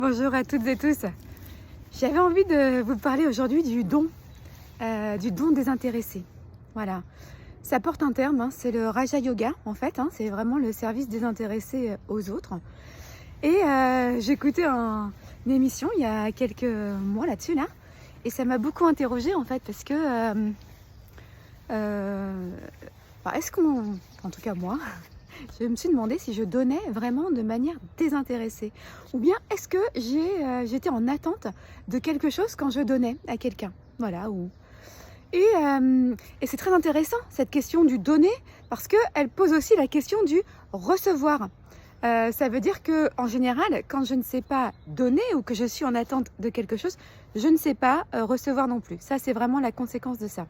Bonjour à toutes et tous. J'avais envie de vous parler aujourd'hui du don désintéressé. Voilà, ça porte un terme, c'est le Raja Yoga en fait, c'est vraiment le service désintéressé aux autres. Et j'écoutais une émission il y a quelques mois là-dessus et ça m'a beaucoup interrogée en fait parce que est-ce qu'on, en tout cas moi, je me suis demandé si je donnais vraiment de manière désintéressée ou bien est-ce que j'étais en attente de quelque chose quand je donnais à quelqu'un. Voilà. Et c'est très intéressant cette question du donner parce qu'elle pose aussi la question du recevoir. Ça veut dire que en général, quand je ne sais pas donner ou que je suis en attente de quelque chose, je ne sais pas recevoir non plus. Ça, c'est vraiment la conséquence de ça.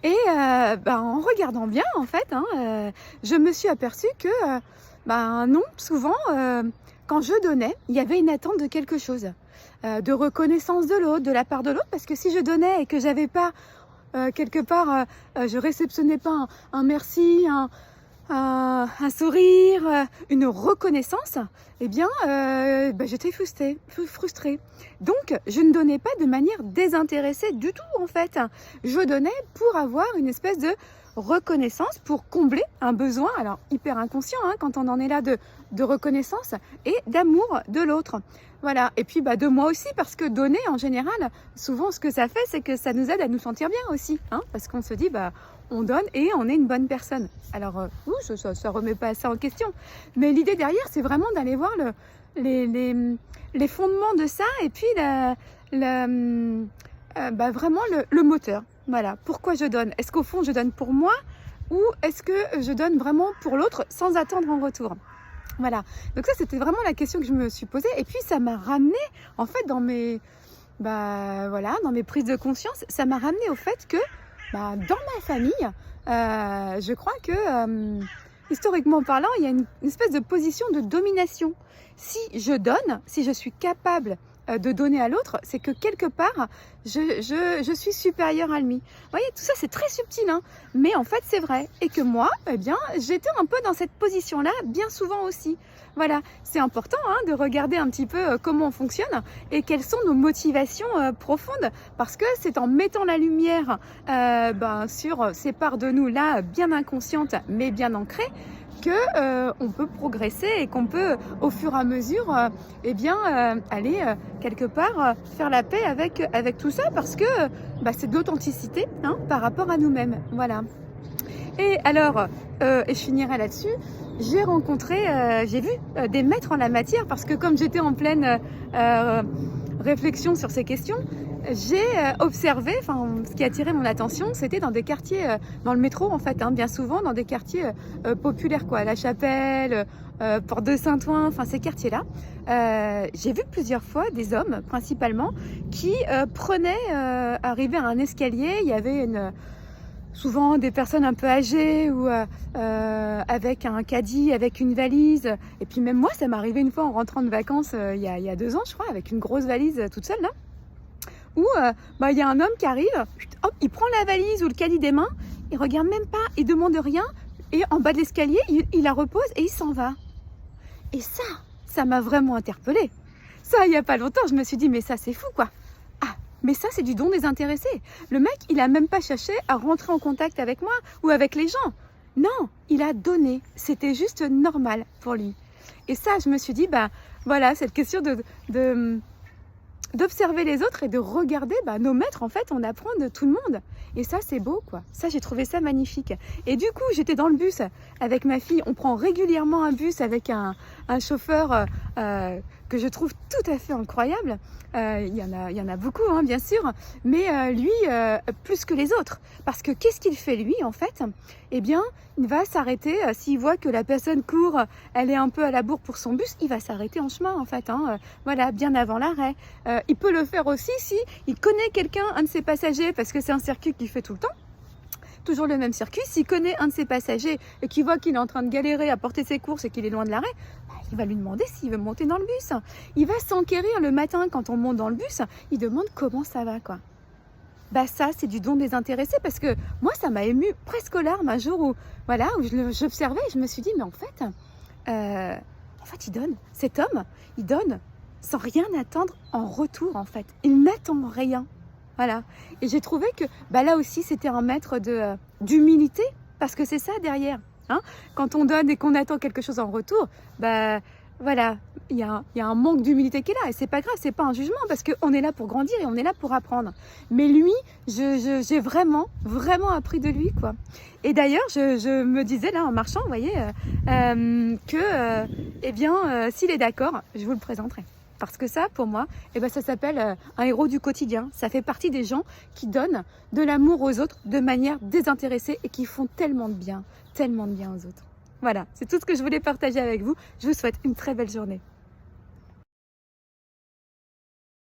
Et en regardant bien, en fait, je me suis aperçue que non, souvent, quand je donnais, il y avait une attente de quelque chose, de reconnaissance de l'autre, de la part de l'autre, parce que si je donnais et que j'avais pas quelque part, je réceptionnais pas un merci, un sourire, une reconnaissance, eh bien, j'étais frustrée. Donc, je ne donnais pas de manière désintéressée du tout, en fait. Je donnais pour avoir une espèce de reconnaissance, pour combler un besoin, alors hyper inconscient, quand on en est là, de reconnaissance et d'amour de l'autre. Voilà, et puis de moi aussi, parce que donner, en général, souvent, ce que ça fait, c'est que ça nous aide à nous sentir bien aussi, parce qu'on se dit, on donne et on est une bonne personne. Alors, ça remet pas ça en question. Mais l'idée derrière, c'est vraiment d'aller voir les fondements de ça et puis vraiment le moteur. Voilà, pourquoi je donne? Est-ce qu'au fond, je donne pour moi ou est-ce que je donne vraiment pour l'autre sans attendre en retour? Voilà, donc ça, c'était vraiment la question que je me suis posée. Et puis, ça m'a ramené, en fait, dans mes prises de conscience, ça m'a ramené au fait que dans ma famille, je crois que, historiquement parlant, il y a une espèce de position de domination. Si je donne, si je suis capable de donner à l'autre, c'est que quelque part, je suis supérieure à lui. Vous voyez, tout ça, c'est très subtil, mais en fait, c'est vrai. Et que moi, j'étais un peu dans cette position-là, bien souvent aussi. Voilà, c'est important de regarder un petit peu comment on fonctionne et quelles sont nos motivations profondes, parce que c'est en mettant la lumière sur ces parts de nous là, bien inconscientes, mais bien ancrées, que on peut progresser et qu'on peut au fur et à mesure aller quelque part faire la paix avec tout ça, parce que c'est de l'authenticité par rapport à nous-mêmes. Voilà. Et alors, et je finirai là-dessus, j'ai vu des maîtres en la matière, parce que comme j'étais en pleine réflexion sur ces questions, j'ai observé, ce qui a attiré mon attention, c'était dans des quartiers, dans le métro en fait, bien souvent dans des quartiers populaires, quoi, La Chapelle, Porte de Saint-Ouen, ces quartiers-là. J'ai vu plusieurs fois des hommes, principalement, qui arrivaient à un escalier, il y avait souvent des personnes un peu âgées ou avec un caddie, avec une valise. Et puis même moi, ça m'est arrivé une fois en rentrant de vacances il y a 2 ans, je crois, avec une grosse valise toute seule là. Où il y a un homme qui arrive, hop, il prend la valise ou le caddie des mains, il regarde même pas, il demande rien, et en bas de l'escalier, il la repose et il s'en va. Et ça m'a vraiment interpellée. Ça, il y a pas longtemps, je me suis dit, mais ça c'est fou quoi. Mais ça, c'est du don désintéressé. Le mec, il a même pas cherché à rentrer en contact avec moi ou avec les gens. Non, il a donné. C'était juste normal pour lui. Et ça, je me suis dit, voilà, cette question d'observer les autres et de regarder nos maîtres, en fait, on apprend de tout le monde. Et ça, c'est beau, quoi. Ça, j'ai trouvé ça magnifique. Et du coup, j'étais dans le bus avec ma fille. On prend régulièrement un bus avec un chauffeur que je trouve tout à fait incroyable. Il y en a beaucoup, bien sûr, mais lui, plus que les autres. Parce que qu'est-ce qu'il fait, lui, en fait? Eh bien, il va s'arrêter, s'il voit que la personne court, elle est un peu à la bourre pour son bus, il va s'arrêter en chemin, en fait, voilà, bien avant l'arrêt. Il peut le faire aussi si il connaît quelqu'un, un de ses passagers, parce que c'est un circuit qu'il fait tout le temps. Toujours le même circuit, s'il connaît un de ses passagers et qu'il voit qu'il est en train de galérer à porter ses courses et qu'il est loin de l'arrêt, il va lui demander s'il veut monter dans le bus. Il va s'enquérir le matin quand on monte dans le bus, il demande comment ça va, quoi. Ça, c'est du don désintéressé, parce que moi, ça m'a ému presque aux larmes un jour où j'observais et je me suis dit, mais en fait, il donne. Cet homme, il donne sans rien attendre en retour en fait. Il n'attend rien. Voilà. Et j'ai trouvé que là aussi, c'était un maître d'humilité, parce que c'est ça derrière. Hein, quand on donne et qu'on attend quelque chose en retour, voilà, il y a un manque d'humilité qui est là. Et c'est pas grave, c'est pas un jugement, parce qu'on est là pour grandir et on est là pour apprendre. Mais lui, j'ai vraiment appris de lui, quoi. Et d'ailleurs, je me disais là en marchant, vous voyez, s'il est d'accord, je vous le présenterai. Parce que ça, pour moi, ça s'appelle un héros du quotidien. Ça fait partie des gens qui donnent de l'amour aux autres de manière désintéressée et qui font tellement de bien aux autres. Voilà, c'est tout ce que je voulais partager avec vous. Je vous souhaite une très belle journée.